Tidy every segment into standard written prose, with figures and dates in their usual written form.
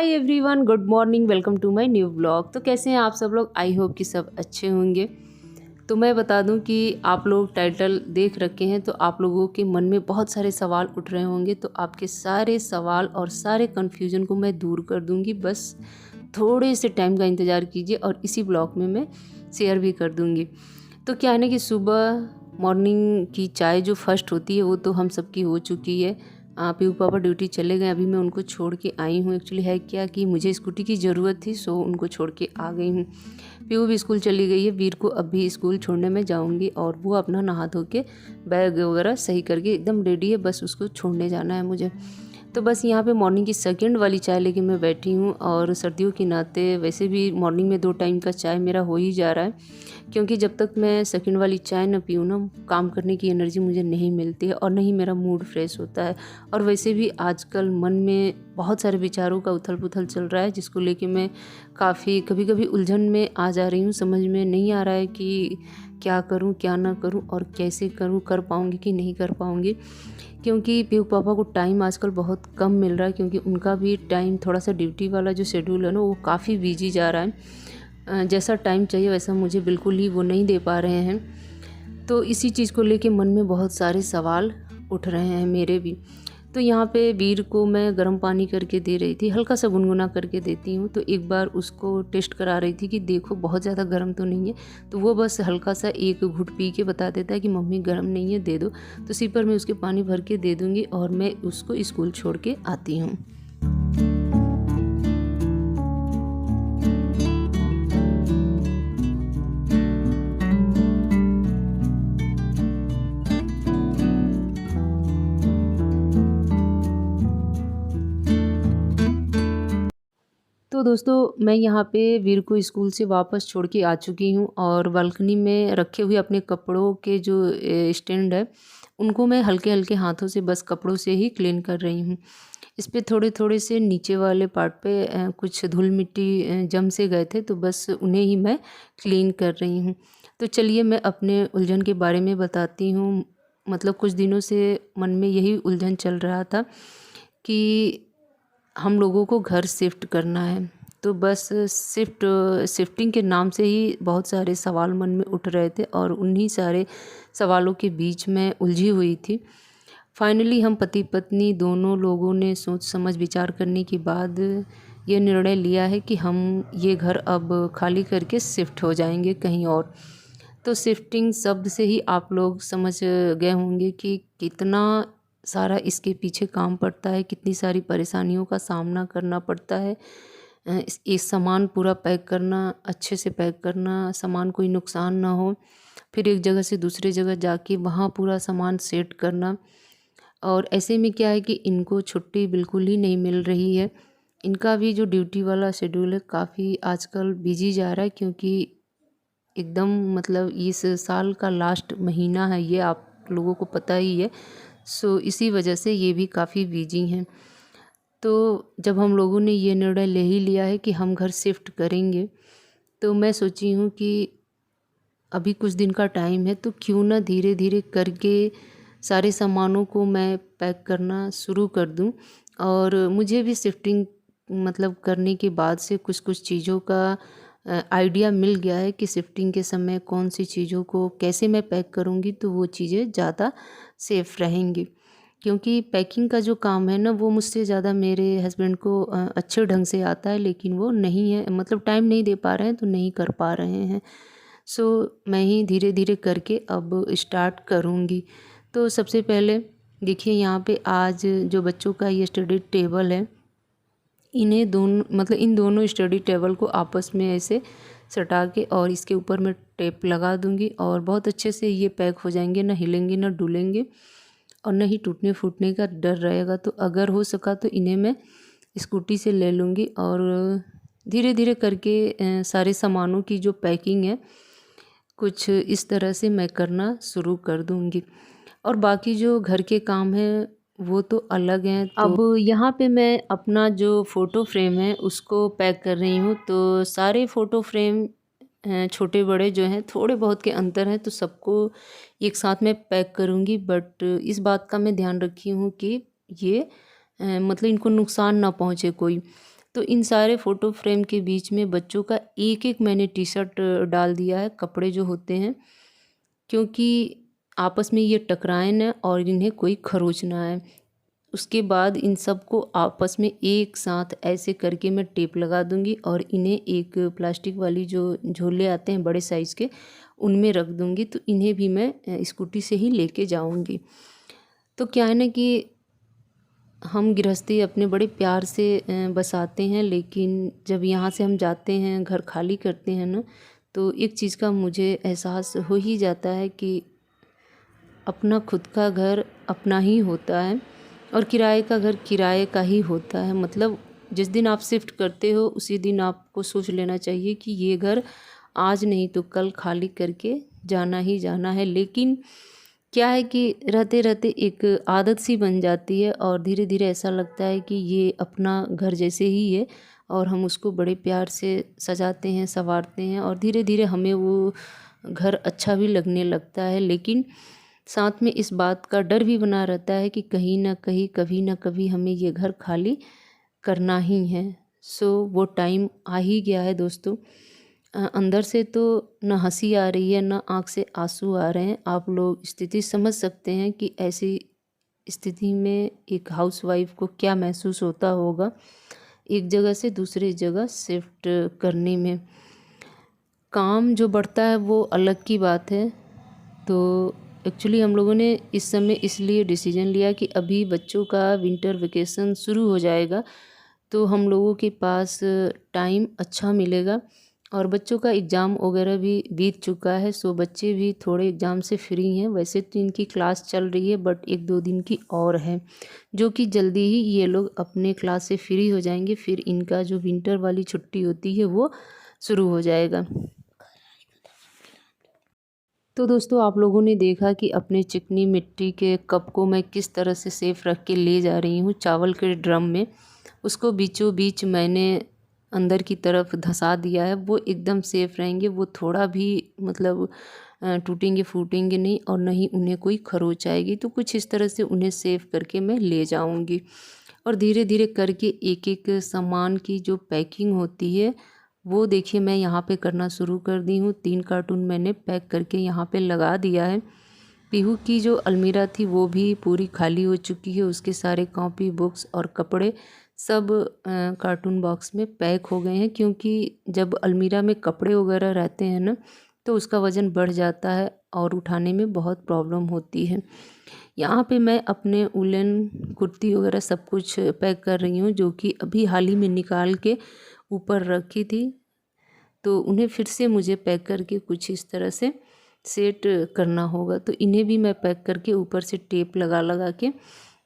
Hi everyone, good morning, welcome to my new blog. तो कैसे हैं आप सब लोग? आई होप कि सब अच्छे होंगे। तो मैं बता दूं कि आप लोग टाइटल देख रखे हैं तो आप लोगों के मन में बहुत सारे सवाल उठ रहे होंगे। तो आपके सारे सवाल और सारे कन्फ्यूज़न को मैं दूर कर दूंगी। बस थोड़े से टाइम का इंतज़ार कीजिए और इसी ब्लॉग में मैं शेयर भी कर दूंगी। तो क्या है ना कि सुबह मॉर्निंग की चाय जो फर्स्ट होती है वो तो हम सबकी हो चुकी है। पीयू पापा ड्यूटी चले गए, अभी मैं उनको छोड़ के आई हूँ। एक्चुअली है क्या कि मुझे स्कूटी की ज़रूरत थी, सो उनको छोड़ के आ गई हूँ। पीयू भी स्कूल चली गई है, वीर को अभी स्कूल छोड़ने में जाऊँगी और वो अपना नहा धो के बैग वगैरह सही करके एकदम रेडी है, बस उसको छोड़ने जाना है मुझे। तो बस यहाँ पे मॉर्निंग की सेकंड वाली चाय लेके मैं बैठी हूँ। और सर्दियों के नाते वैसे भी मॉर्निंग में 2 टाइम का चाय मेरा हो ही जा रहा है, क्योंकि जब तक मैं सेकंड वाली चाय ना पीऊँ ना, काम करने की एनर्जी मुझे नहीं मिलती है और नहीं मेरा मूड फ्रेश होता है। और वैसे भी आजकल मन में बहुत सारे विचारों का उथल पुथल चल रहा है, जिसको लेके मैं काफ़ी कभी कभी उलझन में आ जा रही हूँ। समझ में नहीं आ रहा है कि क्या करूँ क्या ना करूँ और कैसे करूँ, कर पाऊँगी कि नहीं कर पाऊँगी। क्योंकि पीयू पापा को टाइम आजकल बहुत कम मिल रहा है, क्योंकि उनका भी टाइम थोड़ा सा ड्यूटी वाला जो शेड्यूल है ना वो काफ़ी बिजी जा रहा है। जैसा टाइम चाहिए वैसा मुझे बिल्कुल ही वो नहीं दे पा रहे हैं। तो इसी चीज़ को लेके मन में बहुत सारे सवाल उठ रहे हैं मेरे भी। तो यहाँ पे वीर को मैं गर्म पानी करके दे रही थी, हल्का सा गुनगुना करके देती हूँ। तो एक बार उसको टेस्ट करा रही थी कि देखो बहुत ज़्यादा गर्म तो नहीं है। तो वो बस हल्का सा एक घुट पी के बता देता है कि मम्मी गर्म नहीं है, दे दो। तो सिपर में उसके पानी भर के दे दूँगी और मैं उसको स्कूल छोड़ के आती हूँ। तो दोस्तों मैं यहाँ पे वीर को स्कूल से वापस छोड़ के आ चुकी हूँ और बालकनी में रखे हुए अपने कपड़ों के जो स्टैंड है उनको मैं हल्के हल्के हाथों से बस कपड़ों से ही क्लीन कर रही हूँ। इस पे थोड़े थोड़े से नीचे वाले पार्ट पे कुछ धूल मिट्टी जम से गए थे, तो बस उन्हें ही मैं क्लीन कर रही हूँ। तो चलिए मैं अपने उलझन के बारे में बताती हूँ। मतलब कुछ दिनों से मन में यही उलझन चल रहा था कि हम लोगों को घर शिफ्ट करना है। तो बस शिफ्टिंग के नाम से ही बहुत सारे सवाल मन में उठ रहे थे और उन्हीं सारे सवालों के बीच में उलझी हुई थी। फाइनली हम पति पत्नी दोनों लोगों ने सोच समझ विचार करने के बाद ये निर्णय लिया है कि हम ये घर अब खाली करके शिफ्ट हो जाएंगे कहीं और। तो शिफ्टिंग शब्द से ही आप लोग समझ गए होंगे कि कितना सारा इसके पीछे काम पड़ता है, कितनी सारी परेशानियों का सामना करना पड़ता है। इस सामान पूरा पैक करना, अच्छे से पैक करना, सामान कोई नुकसान ना हो, फिर एक जगह से दूसरी जगह जाके वहाँ पूरा सामान सेट करना। और ऐसे में क्या है कि इनको छुट्टी बिल्कुल ही नहीं मिल रही है। इनका भी जो ड्यूटी वाला शेड्यूल है काफ़ी आजकल बिजी जा रहा है, क्योंकि एकदम मतलब इस साल का लास्ट महीना है, ये आप लोगों को पता ही है। सो इसी वजह से ये भी काफ़ी बिजी हैं। तो जब हम लोगों ने ये निर्णय ले ही लिया है कि हम घर शिफ्ट करेंगे, तो मैं सोची हूँ कि अभी कुछ दिन का टाइम है, तो क्यों ना धीरे धीरे करके सारे सामानों को मैं पैक करना शुरू कर दूँ। और मुझे भी शिफ्टिंग मतलब करने के बाद से कुछ कुछ चीज़ों का आइडिया मिल गया है कि शिफ्टिंग के समय कौन सी चीज़ों को कैसे मैं पैक करूँगी तो वो चीज़ें ज़्यादा सेफ़ रहेंगी। क्योंकि पैकिंग का जो काम है ना वो मुझसे ज़्यादा मेरे हस्बैंड को अच्छे ढंग से आता है, लेकिन वो नहीं है, मतलब टाइम नहीं दे पा रहे हैं तो नहीं कर पा रहे हैं। सो मैं ही धीरे धीरे करके अब स्टार्ट करूँगी। तो सबसे पहले देखिए यहाँ पे आज जो बच्चों का ये स्टडी टेबल है, इन्हें दोनों मतलब इन दोनों स्टडी टेबल को आपस में ऐसे सटा के और इसके ऊपर मैं टेप लगा दूँगी और बहुत अच्छे से ये पैक हो जाएंगे, ना हिलेंगे ना डुलेंगे और ना ही टूटने फूटने का डर रहेगा। तो अगर हो सका तो इन्हें मैं स्कूटी से ले लूँगी और धीरे धीरे करके सारे सामानों की जो पैकिंग है कुछ इस तरह से मैं करना शुरू कर दूँगी। और बाकी जो घर के काम हैं वो तो अलग हैं। तो अब यहाँ पे मैं अपना जो फ़ोटो फ्रेम है उसको पैक कर रही हूँ। तो सारे फ़ोटो फ्रेम छोटे बड़े जो हैं थोड़े बहुत के अंतर हैं, तो सबको एक साथ में पैक करूँगी। बट इस बात का मैं ध्यान रखी हूँ कि ये मतलब इनको नुकसान ना पहुँचे कोई। तो इन सारे फ़ोटो फ्रेम के बीच में बच्चों का एक एक मैंने टी शर्ट डाल दिया है, कपड़े जो होते हैं, क्योंकि आपस में ये टकराए ना और इन्हें कोई खरोच ना आए। उसके बाद इन सब को आपस में एक साथ ऐसे करके मैं टेप लगा दूंगी और इन्हें एक प्लास्टिक वाली जो झोले आते हैं बड़े साइज़ के, उनमें रख दूंगी। तो इन्हें भी मैं स्कूटी से ही लेके जाऊंगी। तो क्या है ना कि हम गृहस्थी अपने बड़े प्यार से बसाते हैं, लेकिन जब यहाँ से हम जाते हैं, घर खाली करते हैं ना, तो एक चीज़ का मुझे एहसास हो ही जाता है कि अपना खुद का घर अपना ही होता है और किराए का घर किराए का ही होता है। मतलब जिस दिन आप शिफ्ट करते हो उसी दिन आपको सोच लेना चाहिए कि ये घर आज नहीं तो कल खाली करके जाना ही जाना है। लेकिन क्या है कि रहते रहते एक आदत सी बन जाती है और धीरे धीरे ऐसा लगता है कि ये अपना घर जैसे ही है और हम उसको बड़े प्यार से सजाते हैं, संवारते हैं और धीरे धीरे हमें वो घर अच्छा भी लगने लगता है। लेकिन साथ में इस बात का डर भी बना रहता है कि कहीं ना कहीं कभी ना कभी हमें ये घर खाली करना ही है। सो वो टाइम आ ही गया है दोस्तों। अंदर से तो न हंसी आ रही है, न आँख से आंसू आ रहे हैं। आप लोग स्थिति समझ सकते हैं कि ऐसी स्थिति में एक हाउसवाइफ को क्या महसूस होता होगा एक जगह से दूसरी जगह शिफ्ट करने में। काम जो बढ़ता है वो अलग की बात है। तो एक्चुअली हम लोगों ने इस समय इसलिए डिसीजन लिया कि अभी बच्चों का विंटर वेकेशन शुरू हो जाएगा, तो हम लोगों के पास टाइम अच्छा मिलेगा और बच्चों का एग्ज़ाम वगैरह भी बीत चुका है। सो बच्चे भी थोड़े एग्ज़ाम से फ्री हैं। वैसे तो इनकी क्लास चल रही है बट 1-2 दिन की और है, जो कि जल्दी ही ये लोग अपने क्लास से फ्री हो जाएंगे। फिर इनका जो विंटर वाली छुट्टी होती है वो शुरू हो जाएगा। तो दोस्तों आप लोगों ने देखा कि अपने चिकनी मिट्टी के कप को मैं किस तरह से सेफ रख के ले जा रही हूँ चावल के ड्रम में। उसको बीचों बीच मैंने अंदर की तरफ धंसा दिया है, वो एकदम सेफ रहेंगे। वो थोड़ा भी मतलब टूटेंगे फूटेंगे नहीं और न ही उन्हें कोई खरोच आएगी। तो कुछ इस तरह से उन्हें सेफ करके मैं ले जाऊँगी और धीरे धीरे करके एक एक सामान की जो पैकिंग होती है वो देखिए मैं यहाँ पे करना शुरू कर दी हूँ। 3 कार्टून मैंने पैक करके यहाँ पे लगा दिया है। पीहू की जो अलमीरा थी वो भी पूरी खाली हो चुकी है। उसके सारे कॉपी बुक्स और कपड़े सब कार्टून बॉक्स में पैक हो गए हैं, क्योंकि जब अलमीरा में कपड़े वगैरह रहते हैं ना तो उसका वज़न बढ़ जाता है और उठाने में बहुत प्रॉब्लम होती है। यहाँ पे मैं अपने उलन कुर्ती वगैरह सब कुछ पैक कर रही हूँ, जो कि अभी हाल ही में निकाल के ऊपर रखी थी। तो उन्हें फिर से मुझे पैक करके कुछ इस तरह से सेट करना होगा। तो इन्हें भी मैं पैक करके ऊपर से टेप लगा लगा के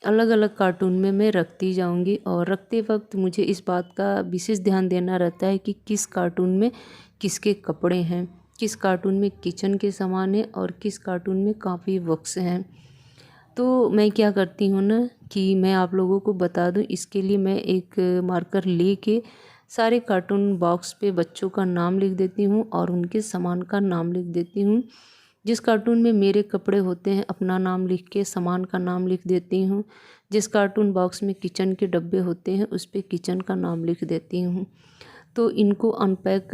अलग अलग कार्टून में मैं रखती जाऊंगी। और रखते वक्त मुझे इस बात का विशेष ध्यान देना रहता है कि किस कार्टून में किसके कपड़े हैं, किस कार्टून में किचन के सामान है और किस कार्टून में काफ़ी बुक्स हैं। तो मैं क्या करती हूँ ना कि मैं आप लोगों को बता दूँ, इसके लिए मैं एक मार्कर लेके सारे कार्टून बॉक्स पे बच्चों का नाम लिख देती हूँ और उनके सामान का नाम लिख देती हूँ। जिस कार्टून में मेरे कपड़े होते हैं अपना नाम लिख के सामान का नाम लिख देती हूँ। जिस कार्टून बॉक्स में किचन के डब्बे होते हैं उस पर किचन का नाम लिख देती हूँ। तो इनको अनपैक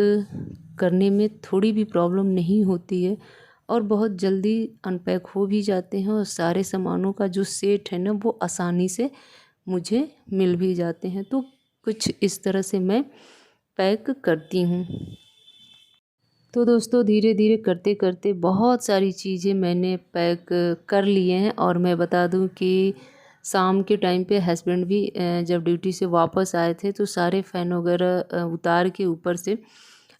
करने में थोड़ी भी प्रॉब्लम नहीं होती है और बहुत जल्दी अनपैक हो भी जाते हैं और सारे सामानों का जो सेट है ना वो आसानी से मुझे मिल भी जाते हैं। तो कुछ इस तरह से मैं पैक करती हूँ। तो दोस्तों धीरे धीरे करते करते बहुत सारी चीज़ें मैंने पैक कर लिए हैं और मैं बता दूं कि शाम के टाइम पे हस्बैंड भी जब ड्यूटी से वापस आए थे तो सारे फ़ैन वगैरह उतार के ऊपर से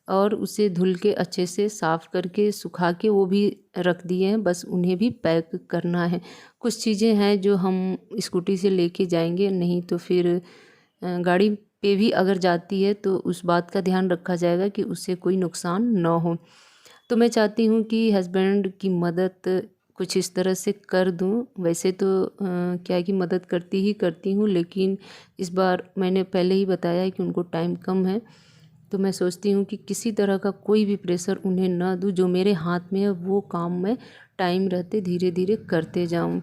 और उसे धुल के अच्छे से साफ़ करके सुखा के वो भी रख दिए हैं। बस उन्हें भी पैक करना है। कुछ चीज़ें हैं जो हम स्कूटी से लेके जाएंगे, नहीं तो फिर गाड़ी पे भी अगर जाती है तो उस बात का ध्यान रखा जाएगा कि उससे कोई नुकसान ना हो। तो मैं चाहती हूँ कि हस्बैंड की मदद कुछ इस तरह से कर दूँ। वैसे तो क्या है कि मदद करती ही करती हूँ, लेकिन इस बार मैंने पहले ही बताया है कि उनको टाइम कम है। तो मैं सोचती हूँ कि किसी तरह का कोई भी प्रेशर उन्हें ना दूँ। जो मेरे हाथ में है वो काम मैं टाइम रहते धीरे धीरे करते जाऊँ।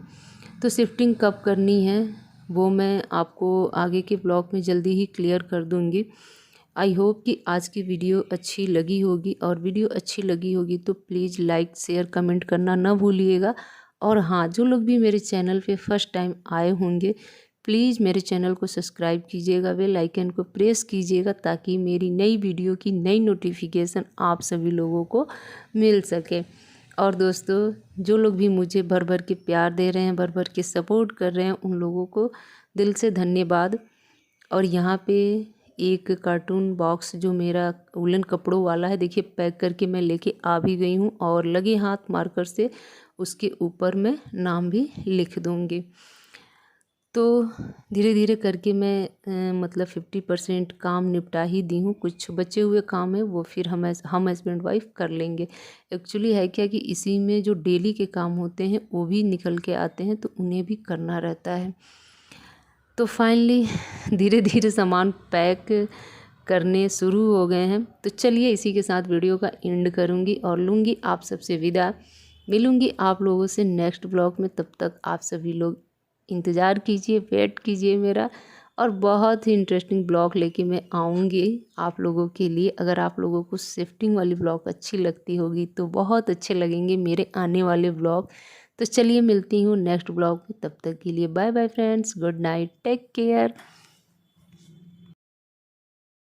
तो शिफ्टिंग कब करनी है वो मैं आपको आगे के ब्लॉग में जल्दी ही क्लियर कर दूँगी। आई होप कि आज की वीडियो अच्छी लगी होगी, और वीडियो अच्छी लगी होगी तो प्लीज़ लाइक शेयर कमेंट करना ना भूलिएगा। और हाँ, जो लोग भी मेरे चैनल पे फर्स्ट टाइम आए होंगे प्लीज़ मेरे चैनल को सब्सक्राइब कीजिएगा, बेल आइकन को प्रेस कीजिएगा, ताकि मेरी नई वीडियो की नई नोटिफिकेशन आप सभी लोगों को मिल सके। और दोस्तों, जो लोग भी मुझे भर भर के प्यार दे रहे हैं, भर भर के सपोर्ट कर रहे हैं, उन लोगों को दिल से धन्यवाद। और यहाँ पे एक कार्टून बॉक्स जो मेरा वुलन कपड़ों वाला है, देखिए पैक करके मैं लेके आ भी गई हूँ, और लगे हाथ मार्कर से उसके ऊपर मैं नाम भी लिख दूँगी। तो धीरे धीरे करके मैं मतलब 50% काम निपटा ही दी हूँ। कुछ बचे हुए काम है वो फिर हम हस्बैंड वाइफ कर लेंगे। एक्चुअली है क्या कि इसी में जो डेली के काम होते हैं वो भी निकल के आते हैं, तो उन्हें भी करना रहता है। तो फाइनली धीरे धीरे सामान पैक करने शुरू हो गए हैं। तो चलिए इसी के साथ वीडियो का एंड करूँगी और लूँगी आप सबसे विदा। मिलूँगी आप लोगों से नेक्स्ट ब्लॉग में। तब तक आप सभी लोग इंतज़ार कीजिए, वेट कीजिए मेरा, और बहुत ही इंटरेस्टिंग ब्लॉग लेके मैं आऊँगी आप लोगों के लिए। अगर आप लोगों को शिफ्टिंग वाली ब्लॉग अच्छी लगती होगी तो बहुत अच्छे लगेंगे मेरे आने वाले ब्लॉग। तो चलिए मिलती हूँ नेक्स्ट ब्लॉग में, तब तक के लिए bye bye friends, good night, take care.